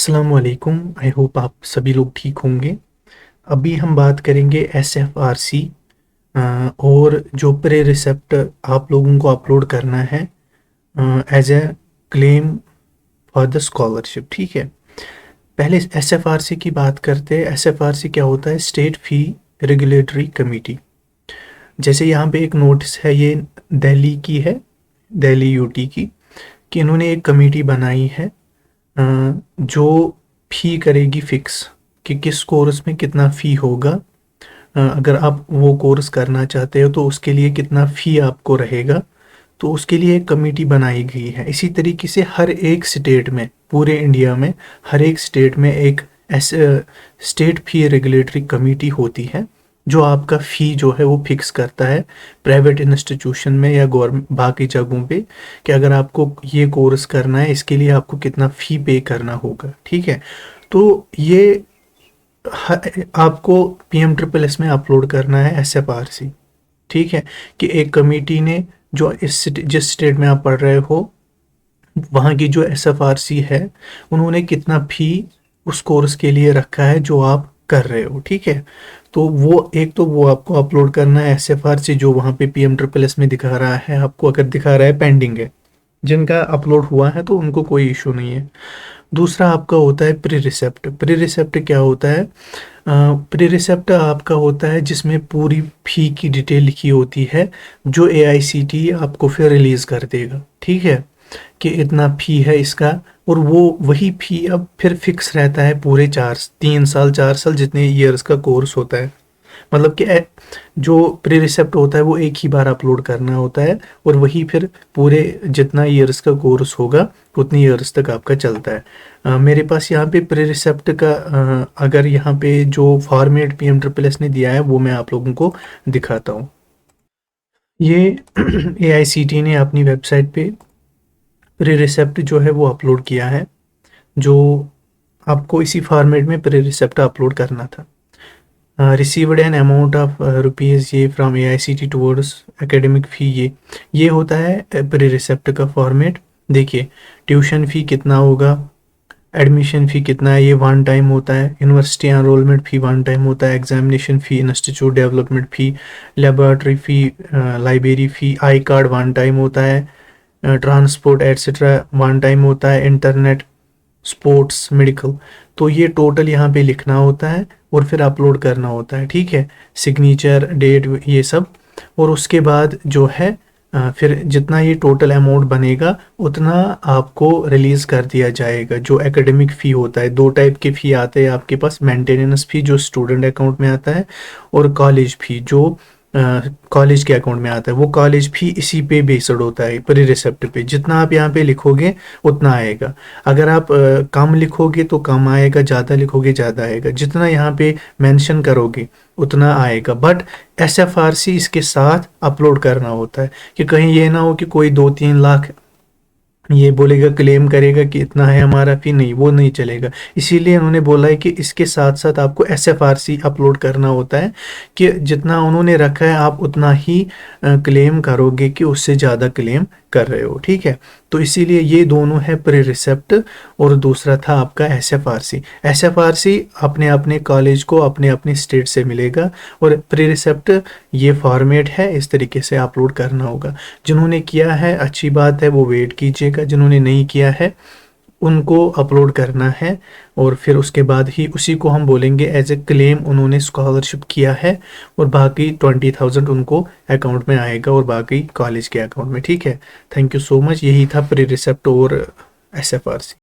अस्सलाम वालेकुम। I hope आप सभी लोग ठीक होंगे। अभी हम बात करेंगे एसएफआरसी और जो प्री रिसेप्ट आप लोगों को अपलोड करना है as a claim for the scholarship. ठीक है, पहले एसएफआरसी की बात करते हैं। एसएफआरसी क्या होता है? स्टेट फ़ी रेगुलेटरी कमेटी। जैसे यहाँ पे एक नोटिस है, ये दिल्ली की है, दिल्ली यूटी की, कि इन्होंने एक कमेटी बनाई है जो फ़ी करेगी फिक्स कि किस कोर्स में कितना फ़ी होगा। अगर आप वो कोर्स करना चाहते हो तो उसके लिए कितना फ़ी आपको रहेगा, तो उसके लिए एक कमेटी बनाई गई है। इसी तरीके से हर एक स्टेट में, पूरे इंडिया में हर एक स्टेट में एक स्टेट फ़ी रेगुलेटरी कमेटी होती है जो आपका फ़ी जो है वो फिक्स करता है प्राइवेट इंस्टीट्यूशन में या गवर्नमेंट बाकी जगहों पे, कि अगर आपको ये कोर्स करना है इसके लिए आपको कितना फ़ी पे करना होगा। ठीक है, तो ये आपको पीएम में अपलोड करना है एसएफआरसी। ठीक है, कि एक कमेटी ने जो जिस स्टेट में आप पढ़ रहे हो वहाँ की जो एसएफआरसी है, उन्होंने कितना फ़ी उस कोर्स के लिए रखा है जो आप कर रहे हो। ठीक है, तो वो एक तो वो आपको अपलोड करना है एसएफआरसी जो वहाँ पे पीएम में दिखा रहा है आपको। अगर दिखा रहा है पेंडिंग है, जिनका अपलोड हुआ है तो उनको कोई इशू नहीं है। दूसरा आपका होता है प्री रिसेप्ट। प्री रिसेप्ट क्या होता है? प्री रिसेप्ट आपका होता है जिसमें पूरी फ़ी की डिटेल लिखी होती है जो एआईसीटी आपको फिर रिलीज़ कर देगा। ठीक है, कि इतना फ़ी है इसका, और वो वही फ़ी अब फिर फिक्स रहता है पूरे 4 3 साल 4 साल जितने ईयर्स का कोर्स होता है। मतलब कि जो प्री रिसेप्ट होता है वो एक ही बार अपलोड करना होता है, और वही फिर पूरे जितना ईयर्स का कोर्स होगा उतनी ईयर्स तक आपका चलता है। मेरे पास यहाँ पे प्री रिसेप्ट का अगर यहाँ पे जो फॉर्मेट पीएम ने दिया है वो मैं आप लोगों को दिखाता हूँ। ये एआईसीटी ने अपनी वेबसाइट पे प्री रिसेप्ट जो है वो अपलोड किया है, जो आपको इसी फॉर्मेट में प्री रिसेप्ट अपलोड करना था। Received an amount of rupees ये फ्रॉम एआईसीटी टुवर्ड्स एकेडमिक फ़ी। ये होता है प्री रिसेप्ट का फॉर्मेट। देखिए, ट्यूशन फ़ी कितना होगा, एडमिशन फ़ी कितना है, ये वन टाइम होता है। यूनिवर्सिटी एनरोलमेंट फ़ी वन टाइम होता है। Examination fee, institute development fee, laboratory fee, library fee, I card one time होता है, ट्रांसपोर्ट एट्सेट्रा वन टाइम होता है, इंटरनेट, स्पोर्ट्स, मेडिकल। तो ये टोटल यहाँ पे लिखना होता है और फिर अपलोड करना होता है। ठीक है, सिग्नेचर, डेट, ये सब। और उसके बाद जो है फिर जितना ये टोटल अमाउंट बनेगा उतना आपको रिलीज़ कर दिया जाएगा। जो एकेडमिक फ़ी होता है, दो टाइप के फ़ी आते हैं आपके पास, मेंटेनेंस फ़ी जो स्टूडेंट अकाउंट में आता है, और कॉलेज फ़ी जो कॉलेज के अकाउंट में आता है। वो कॉलेज फ़ी इसी पे बेस्ड होता है, प्री रिसेप्ट पे। जितना आप यहाँ पे लिखोगे उतना आएगा। अगर आप कम लिखोगे तो कम आएगा, ज़्यादा लिखोगे ज़्यादा आएगा। जितना यहाँ पे मेंशन करोगे उतना आएगा। बट एसएफआरसी इसके साथ अपलोड करना होता है, कि कहीं ये ना हो कि कोई 2 3 लाख ये बोलेगा, क्लेम करेगा कि इतना है हमारा फ़ी। नहीं, वो नहीं चलेगा। इसीलिए उन्होंने बोला है कि इसके साथ साथ आपको एसएफआरसी अपलोड करना होता है, कि जितना उन्होंने रखा है आप उतना ही क्लेम करोगे, कि उससे ज़्यादा क्लेम कर रहे हो। ठीक है, तो इसीलिए ये दोनों है, प्री रिसेप्ट और दूसरा था आपका एसएफआरसी। एसएफआरसी अपने अपने कॉलेज को अपने अपने स्टेट से मिलेगा, और प्री रिसेप्ट ये फॉर्मेट है, इस तरीके से अपलोड करना होगा। जिन्होंने किया है अच्छी बात है, वो वेट कीजिएगा। जिन्होंने नहीं किया है उनको अपलोड करना है, और फिर उसके बाद ही उसी को हम बोलेंगे एज ए क्लेम उन्होंने स्कॉलरशिप किया है, और बाकी 20,000 उनको अकाउंट में आएगा और बाकी कॉलेज के अकाउंट में। ठीक है, थैंक यू सो मच। यही था प्री रिसेप्ट और एसएफआरसी।